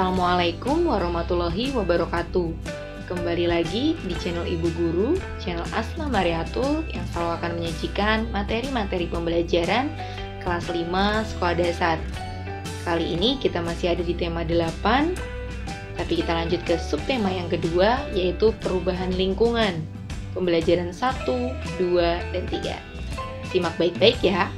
Assalamualaikum warahmatullahi wabarakatuh. Kembali lagi di channel Ibu Guru, channel Asma Mariatul yang selalu akan menyajikan materi-materi pembelajaran kelas 5 sekolah dasar. Kali ini kita masih ada di tema 8, tapi kita lanjut ke subtema yang kedua, yaitu perubahan lingkungan. Pembelajaran 1, 2, dan 3. Simak baik-baik ya.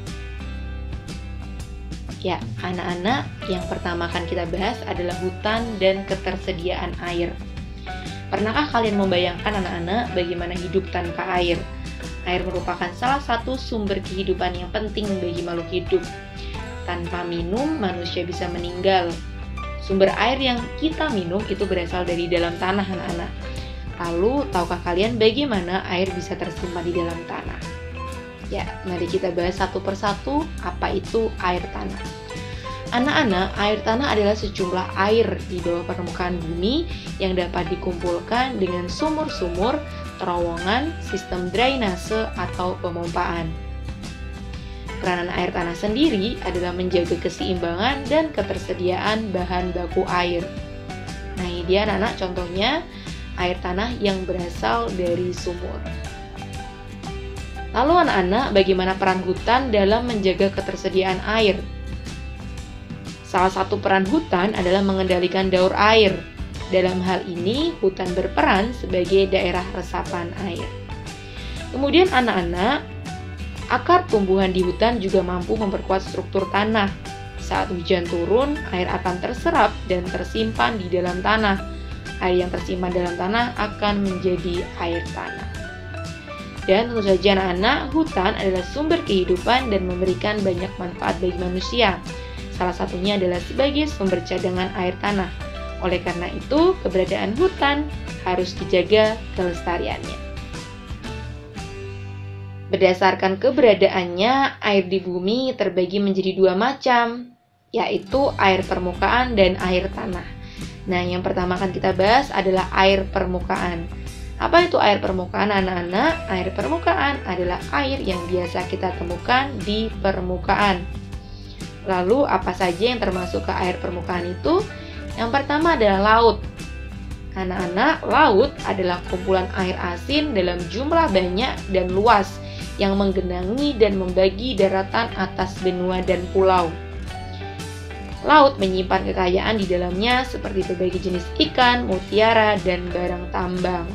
Ya, anak-anak, yang pertama akan kita bahas adalah hutan dan ketersediaan air. Pernahkah kalian membayangkan anak-anak bagaimana hidup tanpa air? Air merupakan salah satu sumber kehidupan yang penting bagi makhluk hidup. Tanpa minum, manusia bisa meninggal. Sumber air yang kita minum itu berasal dari dalam tanah, anak-anak. Lalu, tahukah kalian bagaimana air bisa tersimpan di dalam tanah? Ya, mari kita bahas satu persatu apa itu air tanah. Anak-anak, air tanah adalah sejumlah air di bawah permukaan bumi yang dapat dikumpulkan dengan sumur-sumur, terowongan, sistem drainase, atau pemompaan. Peranan air tanah sendiri adalah menjaga keseimbangan dan ketersediaan bahan baku air. Nah, ini dia anak-anak contohnya air tanah yang berasal dari sumur. Lalu anak-anak, bagaimana peran hutan dalam menjaga ketersediaan air? Salah satu peran hutan adalah mengendalikan daur air. Dalam hal ini, hutan berperan sebagai daerah resapan air. Kemudian anak-anak, akar tumbuhan di hutan juga mampu memperkuat struktur tanah. Saat hujan turun, air akan terserap dan tersimpan di dalam tanah. Air yang tersimpan dalam tanah akan menjadi air tanah. Dan tentu saja anak-anak, hutan adalah sumber kehidupan dan memberikan banyak manfaat bagi manusia. Salah satunya adalah sebagai sumber cadangan air tanah. Oleh karena itu, keberadaan hutan harus dijaga kelestariannya. Berdasarkan keberadaannya, air di bumi terbagi menjadi dua macam, yaitu air permukaan dan air tanah. Nah, yang pertama akan kita bahas adalah air permukaan. Apa itu air permukaan, anak-anak? Air permukaan adalah air yang biasa kita temukan di permukaan. Lalu, apa saja yang termasuk ke air permukaan itu? Yang pertama adalah laut. Anak-anak, laut adalah kumpulan air asin dalam jumlah banyak dan luas yang menggenangi dan membagi daratan atas benua dan pulau. Laut menyimpan kekayaan di dalamnya seperti berbagai jenis ikan, mutiara, dan barang tambang.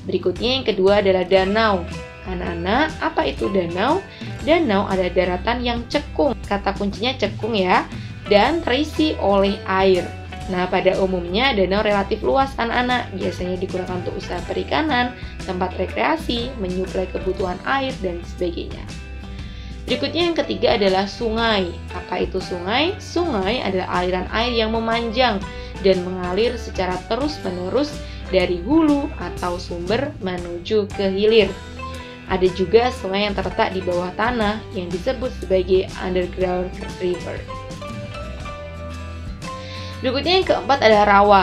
Berikutnya yang kedua adalah danau. Anak-anak, apa itu danau? Danau adalah daratan yang cekung. Kata kuncinya cekung ya. Dan terisi oleh air. Nah, pada umumnya danau relatif luas anak-anak. Biasanya digunakan untuk usaha perikanan, tempat rekreasi, menyuplai kebutuhan air, dan sebagainya. Berikutnya yang ketiga adalah sungai. Apa itu sungai? Sungai adalah aliran air yang memanjang dan mengalir secara terus-menerus dari hulu atau sumber menuju ke hilir. Ada juga sungai yang terletak di bawah tanah yang disebut sebagai underground river. Berikutnya yang keempat adalah rawa.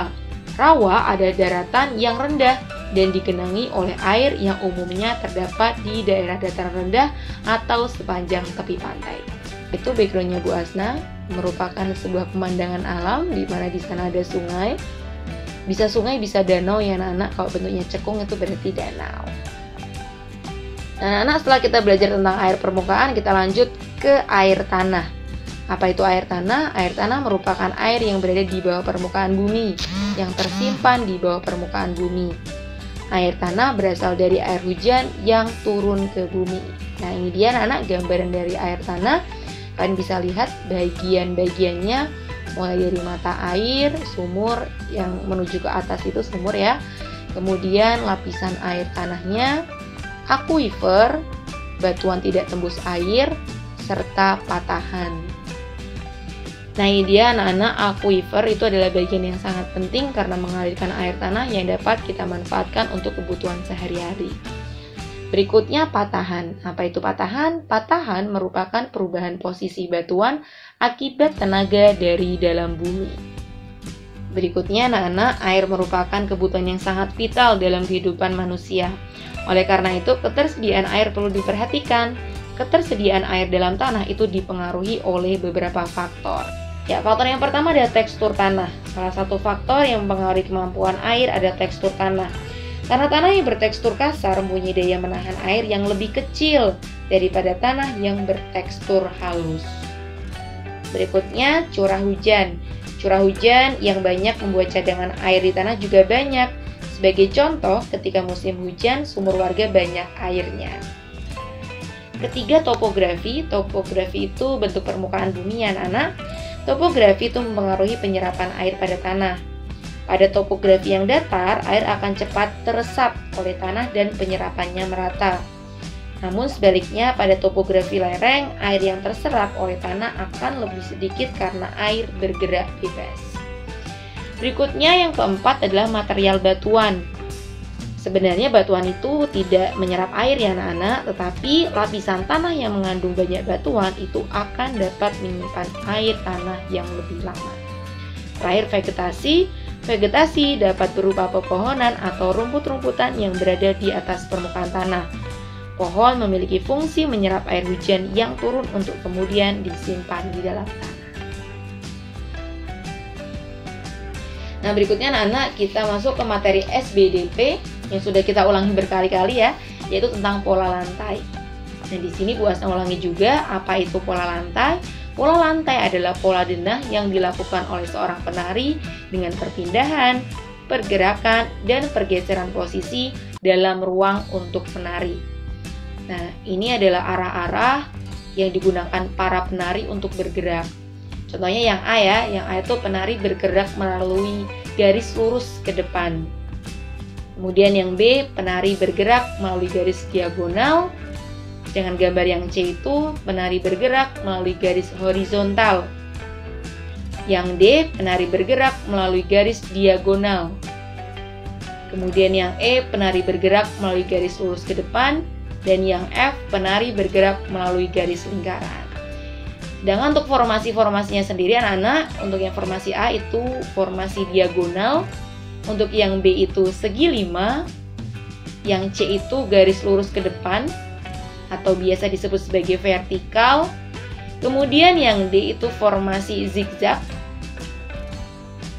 Rawa adalah daratan yang rendah dan digenangi oleh air yang umumnya terdapat di daerah dataran rendah atau sepanjang tepi pantai. Itu backgroundnya Bu Asna, merupakan sebuah pemandangan alam di mana di sana ada sungai. Bisa sungai, bisa danau ya anak-anak. Kalau bentuknya cekung itu berarti danau. Nah, anak-anak, setelah kita belajar tentang air permukaan, kita lanjut ke air tanah. Apa itu air tanah? Air tanah merupakan air yang berada di bawah permukaan bumi, yang tersimpan di bawah permukaan bumi. Air tanah berasal dari air hujan yang turun ke bumi. Nah, ini dia anak-anak gambaran dari air tanah. Kalian bisa lihat bagian-bagiannya, mulai dari mata air, sumur yang menuju ke atas itu sumur ya. Kemudian lapisan air tanahnya, akuifer, batuan tidak tembus air, serta patahan. Nah, ini dia anak-anak, akuifer itu adalah bagian yang sangat penting karena mengalirkan air tanah yang dapat kita manfaatkan untuk kebutuhan sehari-hari. Berikutnya patahan. Apa itu patahan? Patahan merupakan perubahan posisi batuan akibat tenaga dari dalam bumi. Berikutnya anak-anak, air merupakan kebutuhan yang sangat vital dalam kehidupan manusia. Oleh karena itu, ketersediaan air perlu diperhatikan. Ketersediaan air dalam tanah itu dipengaruhi oleh beberapa faktor. Ya, faktor yang pertama adalah tekstur tanah. Salah satu faktor yang mempengaruhi kemampuan air adalah tekstur tanah. Karena tanah yang bertekstur kasar mempunyai daya menahan air yang lebih kecil daripada tanah yang bertekstur halus. Berikutnya, curah hujan. Curah hujan yang banyak membuat cadangan air di tanah juga banyak. Sebagai contoh, ketika musim hujan, sumur warga banyak airnya. Ketiga, topografi. Topografi itu bentuk permukaan bumi ya anak-anak. Topografi itu mempengaruhi penyerapan air pada tanah. Pada topografi yang datar, air akan cepat teresap oleh tanah dan penyerapannya merata. Namun sebaliknya, pada topografi lereng, air yang terserap oleh tanah akan lebih sedikit karena air bergerak bebas. Berikutnya yang keempat adalah material batuan. Sebenarnya batuan itu tidak menyerap air ya anak-anak, tetapi lapisan tanah yang mengandung banyak batuan itu akan dapat menyimpan air tanah yang lebih lama. Terakhir, vegetasi. Vegetasi dapat berupa pepohonan atau rumput-rumputan yang berada di atas permukaan tanah. Pohon memiliki fungsi menyerap air hujan yang turun untuk kemudian disimpan di dalam tanah. Nah, berikutnya anak-anak kita masuk ke materi SBDP yang sudah kita ulangi berkali-kali ya, yaitu tentang pola lantai. Nah, di sini Bu Asna ulangi juga apa itu pola lantai. Pola lantai adalah pola denah yang dilakukan oleh seorang penari dengan perpindahan, pergerakan, dan pergeseran posisi dalam ruang untuk menari. Nah, ini adalah arah-arah yang digunakan para penari untuk bergerak. Contohnya yang A ya, yang A itu penari bergerak melalui garis lurus ke depan. Kemudian yang B, penari bergerak melalui garis diagonal. Dengan gambar yang C itu, penari bergerak melalui garis horizontal. Yang D, penari bergerak melalui garis diagonal. Kemudian yang E, penari bergerak melalui garis lurus ke depan. Dan yang F, penari bergerak melalui garis lingkaran. Sedangkan untuk formasi-formasinya sendiri anak-anak, untuk yang formasi A itu formasi diagonal, untuk yang B itu segi 5, yang C itu garis lurus ke depan atau biasa disebut sebagai vertikal. Kemudian yang D itu formasi zigzag,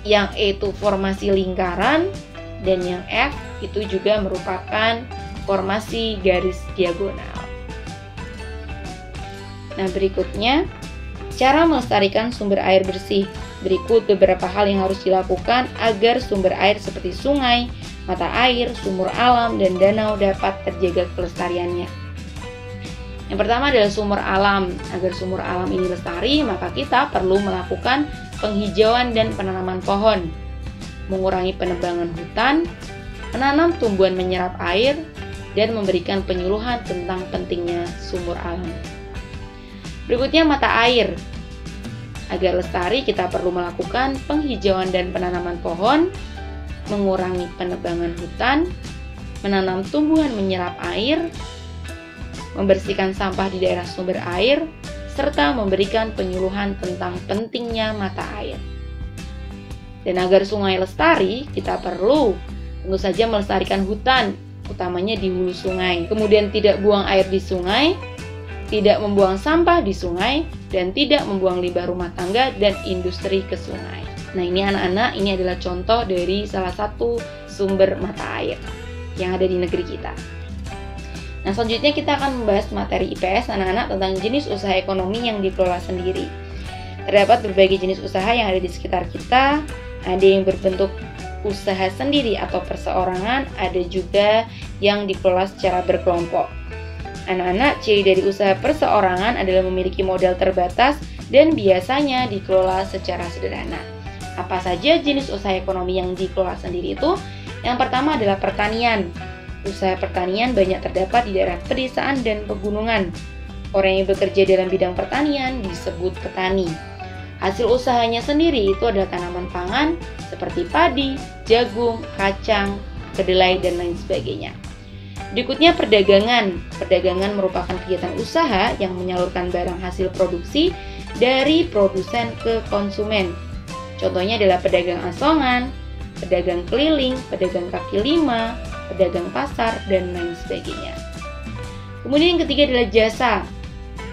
yang E itu formasi lingkaran, dan yang F itu juga merupakan formasi garis diagonal. Nah, berikutnya cara melestarikan sumber air bersih. Berikut beberapa hal yang harus dilakukan agar sumber air seperti sungai, mata air, sumur alam, dan danau dapat terjaga kelestariannya. Yang pertama adalah sumur alam. Agar sumur alam ini lestari, maka kita perlu melakukan penghijauan dan penanaman pohon, mengurangi penebangan hutan, menanam tumbuhan menyerap air, dan memberikan penyuluhan tentang pentingnya sumur alam. Berikutnya mata air. Agar lestari kita perlu melakukan penghijauan dan penanaman pohon, mengurangi penebangan hutan, menanam tumbuhan menyerap air, membersihkan sampah di daerah sumber air, serta memberikan penyuluhan tentang pentingnya mata air. Dan agar sungai lestari, kita perlu tentu saja melestarikan hutan, utamanya di hulu sungai. Kemudian tidak buang air di sungai, tidak membuang sampah di sungai, dan tidak membuang limbah rumah tangga dan industri ke sungai. Nah, ini anak-anak, ini adalah contoh dari salah satu sumber mata air yang ada di negeri kita. Nah, selanjutnya kita akan membahas materi IPS anak-anak tentang jenis usaha ekonomi yang dikelola sendiri. Terdapat berbagai jenis usaha yang ada di sekitar kita. Ada yang berbentuk usaha sendiri atau perseorangan, ada juga yang dikelola secara berkelompok. Anak-anak, ciri dari usaha perseorangan adalah memiliki modal terbatas dan biasanya dikelola secara sederhana. Apa saja jenis usaha ekonomi yang dikelola sendiri itu? Yang pertama adalah pertanian. Usaha pertanian banyak terdapat di daerah pedesaan dan pegunungan. Orang yang bekerja dalam bidang pertanian disebut petani. Hasil usahanya sendiri itu adalah tanaman pangan seperti padi, jagung, kacang, kedelai, dan lain sebagainya. Berikutnya perdagangan. Perdagangan merupakan kegiatan usaha yang menyalurkan barang hasil produksi dari produsen ke konsumen. Contohnya adalah pedagang asongan, pedagang keliling, pedagang kaki lima, pedagang pasar, dan lain sebagainya. Kemudian yang ketiga adalah jasa.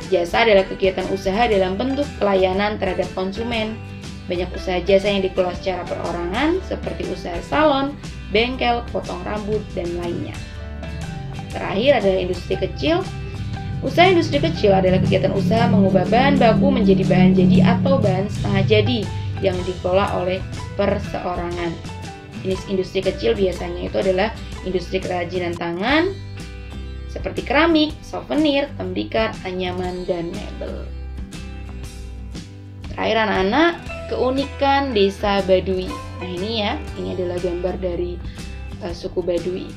Jasa adalah kegiatan usaha dalam bentuk pelayanan terhadap konsumen. Banyak usaha jasa yang dikelola secara perorangan seperti usaha salon, bengkel, potong rambut, dan lainnya. Terakhir adalah industri kecil. Usaha industri kecil adalah kegiatan usaha mengubah bahan baku menjadi bahan jadi atau bahan setengah jadi yang dikelola oleh perseorangan. Jenis industri kecil biasanya itu adalah industri kerajinan tangan, seperti keramik, souvenir, tembikar, anyaman, dan mebel. Terakhir anak-anak, keunikan desa Baduy. Nah ini adalah gambar dari suku Baduy.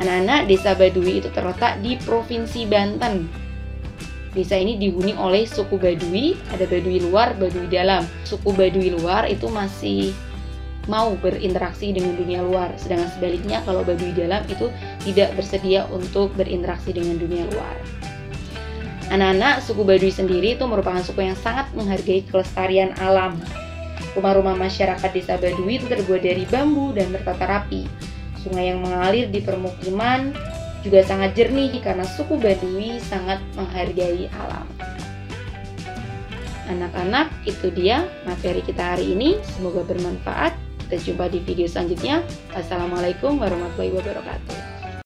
Anak-anak, desa Baduy itu terletak di Provinsi Banten. Desa ini dihuni oleh suku Baduy, ada Baduy luar, Baduy dalam. Suku Baduy luar itu masih mau berinteraksi dengan dunia luar, sedangkan sebaliknya kalau Baduy dalam itu tidak bersedia untuk berinteraksi dengan dunia luar. Anak-anak, suku Baduy sendiri itu merupakan suku yang sangat menghargai kelestarian alam. Rumah-rumah masyarakat desa Baduy itu terbuat dari bambu dan tertata rapi. Sungai yang mengalir di permukiman juga sangat jernih karena suku Baduy sangat menghargai alam. Anak-anak, itu dia materi kita hari ini. Semoga bermanfaat. Kita jumpa di video selanjutnya. Wassalamualaikum warahmatullahi wabarakatuh.